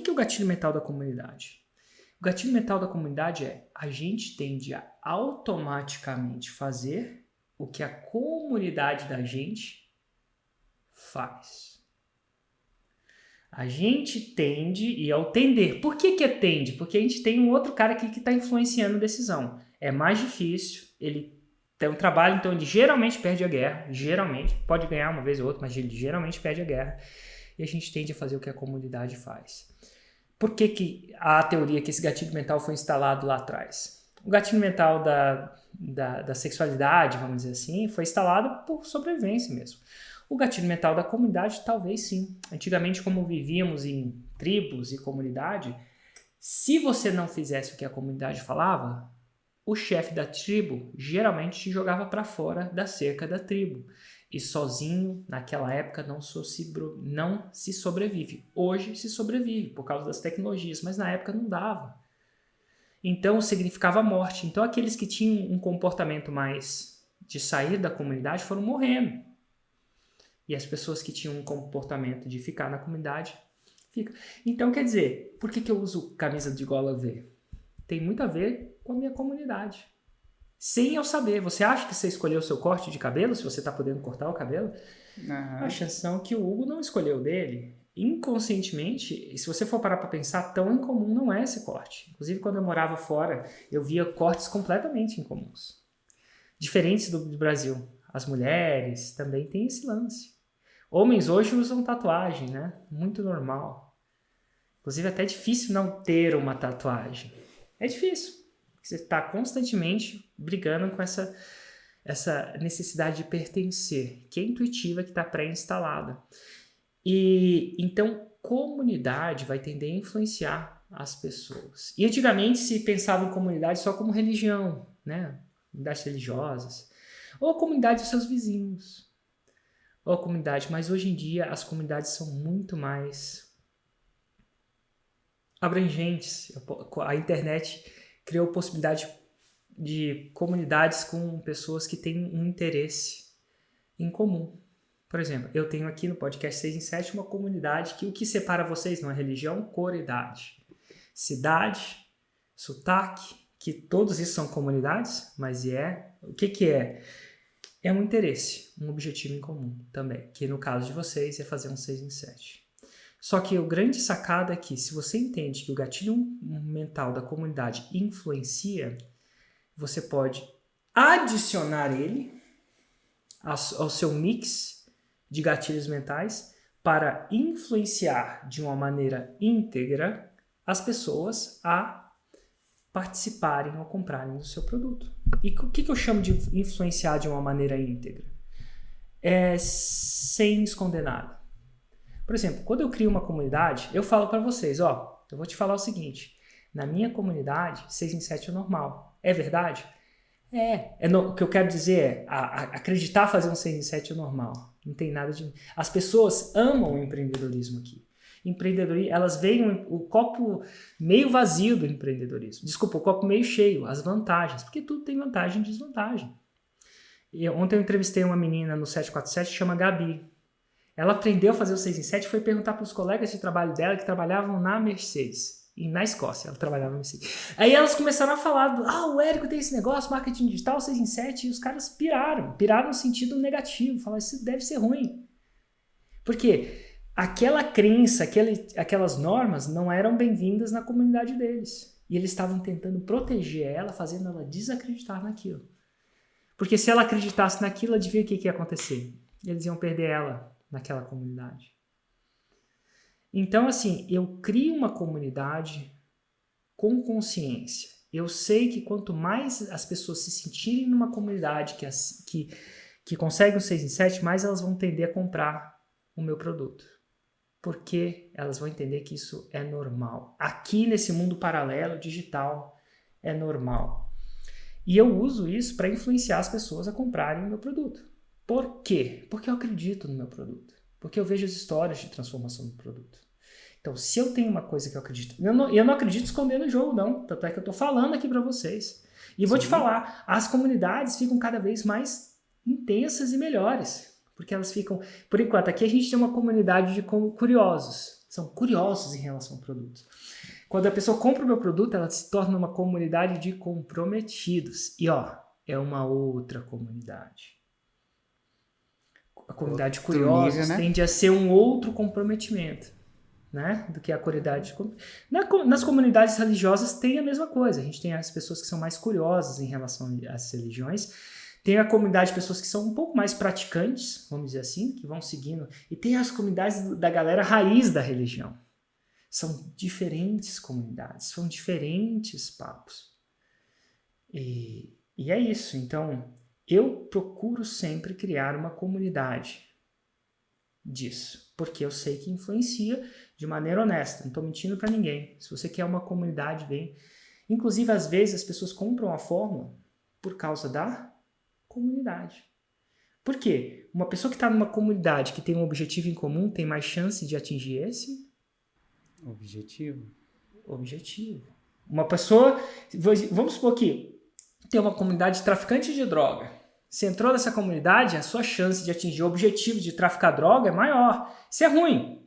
que é o gatilho mental da comunidade? O gatilho mental da comunidade é a gente tende a automaticamente fazer o que a comunidade da gente faz. A gente tende, e ao tender, por que é tende? Porque a gente tem um outro cara aqui que está influenciando a decisão. É mais difícil, ele tem um trabalho, então ele geralmente perde a guerra, geralmente, pode ganhar uma vez ou outra, mas ele geralmente perde a guerra, e a gente tende a fazer o que a comunidade faz. Por que a teoria que esse gatilho mental foi instalado lá atrás? O gatilho mental da sexualidade, vamos dizer assim, foi instalado por sobrevivência mesmo. O gatilho mental da comunidade, talvez sim. Antigamente, como vivíamos em tribos e comunidade, se você não fizesse o que a comunidade falava, o chefe da tribo geralmente te jogava para fora da cerca da tribo. E sozinho, naquela época, não se sobrevive. Hoje se sobrevive por causa das tecnologias, mas na época não dava. Então significava morte. Então aqueles que tinham um comportamento mais de sair da comunidade foram morrendo. E as pessoas que tinham um comportamento de ficar na comunidade, ficam. Então, quer dizer, por que eu uso camisa de gola V? Tem muito a ver com a minha comunidade. Sem eu saber. Você acha que você escolheu o seu corte de cabelo, se você está podendo cortar o cabelo? A chance são que o Hugo não escolheu dele. Inconscientemente, se você for parar para pensar, tão incomum não é esse corte. Inclusive, quando eu morava fora, eu via cortes completamente incomuns. Diferentes do Brasil. As mulheres também têm esse lance. Homens hoje usam tatuagem, né? Muito normal. Inclusive, é até difícil não ter uma tatuagem. É difícil. Você está constantemente brigando com essa necessidade de pertencer, que é intuitiva, que está pré-instalada. E então, comunidade vai tender a influenciar as pessoas. E antigamente se pensava em comunidade só como religião, né? Comunidades religiosas. Ou a comunidade dos seus vizinhos. Ou a comunidade, mas hoje em dia as comunidades são muito mais abrangentes. A internet criou possibilidade de comunidades com pessoas que têm um interesse em comum. Por exemplo, eu tenho aqui no podcast 6 em 7 uma comunidade que o que separa vocês não é religião, cor e idade. Cidade, sotaque, que todos isso são comunidades, mas o que é? É um interesse, um objetivo em comum também, que no caso de vocês é fazer um 6 em 7. Só que o grande sacada é que se você entende que o gatilho mental da comunidade influencia, você pode adicionar ele ao seu mix de gatilhos mentais para influenciar de uma maneira íntegra as pessoas a participarem ou comprarem do seu produto. E o que eu chamo de influenciar de uma maneira íntegra? É sem esconder nada. Por exemplo, quando eu crio uma comunidade, eu falo para vocês, eu vou te falar o seguinte, na minha comunidade, 6 em 7 é normal. É verdade? O que eu quero dizer é, acreditar fazer um 6 em 7 é normal. Não tem nada de... As pessoas amam o empreendedorismo aqui. Elas veem o copo meio vazio do empreendedorismo. Desculpa, o copo meio cheio, as vantagens. Porque tudo tem vantagem e desvantagem. Ontem eu entrevistei uma menina no 747 que chama Gabi. Ela aprendeu a fazer o 6 em 7 e foi perguntar para os colegas de trabalho dela que trabalhavam na Mercedes. E na Escócia, ela trabalhava na Mercedes. Aí elas começaram a falar, o Érico tem esse negócio, marketing digital, 6 em 7, e os caras piraram no sentido negativo, falaram, isso deve ser ruim. Por quê? Aquela crença, aquelas normas não eram bem-vindas na comunidade deles. E eles estavam tentando proteger ela, fazendo ela desacreditar naquilo. Porque se ela acreditasse naquilo, adivinha o que ia acontecer? Eles iam perder ela naquela comunidade. Então, assim, eu crio uma comunidade com consciência. Eu sei que quanto mais as pessoas se sentirem numa comunidade que consegue um 6 em 7, mais elas vão tender a comprar o meu produto. Porque elas vão entender que isso é normal. Aqui nesse mundo paralelo, digital, é normal. E eu uso isso para influenciar as pessoas a comprarem o meu produto. Por quê? Porque eu acredito no meu produto. Porque eu vejo as histórias de transformação do produto. Então, se eu tenho uma coisa que eu acredito... Eu não acredito escondendo o jogo, não. Tanto é que eu estou falando aqui para vocês. E vou te falar, as comunidades ficam cada vez mais intensas e melhores. Porque elas ficam... Por enquanto, aqui a gente tem uma comunidade de curiosos. são curiosos em relação ao produto. Quando a pessoa compra o meu produto, ela se torna uma comunidade de comprometidos. E é uma outra comunidade. A comunidade de curiosos nível, né? tende a ser um outro comprometimento, né? Do que a comunidade. Nas comunidades religiosas tem a mesma coisa. A gente tem as pessoas que são mais curiosas em relação às religiões. Tem a comunidade de pessoas que são um pouco mais praticantes, vamos dizer assim, que vão seguindo. E tem as comunidades da galera raiz da religião. São diferentes comunidades, são diferentes papos. E é isso. Então, eu procuro sempre criar uma comunidade disso, porque eu sei que influencia de maneira honesta. Não estou mentindo para ninguém. Se você quer uma comunidade, vem. Inclusive, às vezes, as pessoas compram a fórmula por causa da comunidade. Por quê? Uma pessoa que está numa comunidade que tem um objetivo em comum tem mais chance de atingir esse objetivo. Uma pessoa, vamos supor que tem uma comunidade de traficantes de droga. Você entrou nessa comunidade, a sua chance de atingir o objetivo de traficar droga é maior. Isso é ruim.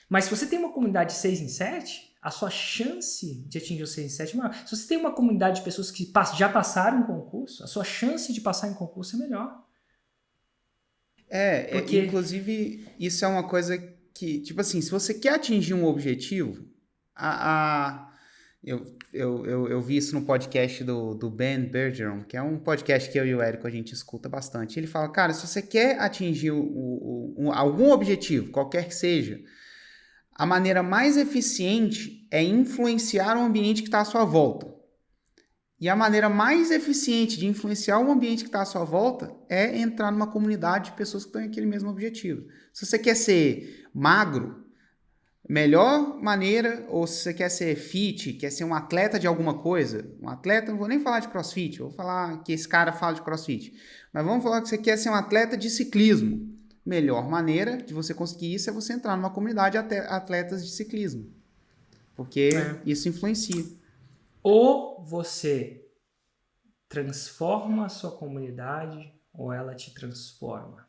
Mas se você tem uma comunidade de 6 em 7, a sua chance de atingir o 6 em 7 é maior. Se você tem uma comunidade de pessoas que já passaram em concurso, a sua chance de passar em concurso é melhor. Porque... inclusive, isso é uma coisa que, tipo assim, se você quer atingir um objetivo, eu vi isso no podcast do Ben Bergeron, que é um podcast que eu e o Érico a gente escuta bastante. Ele fala, cara, se você quer atingir algum objetivo, qualquer que seja, a maneira mais eficiente é influenciar o ambiente que está à sua volta. E a maneira mais eficiente de influenciar o ambiente que está à sua volta é entrar numa comunidade de pessoas que têm aquele mesmo objetivo. Se você quer ser magro, melhor maneira, ou se você quer ser fit, quer ser um atleta de alguma coisa, um atleta, não vou nem falar de crossfit, vou falar que esse cara fala de crossfit, mas vamos falar que você quer ser um atleta de ciclismo. Melhor maneira de você conseguir isso é você entrar numa comunidade de atletas de ciclismo, porque isso influencia. Ou você transforma a sua comunidade, ou ela te transforma.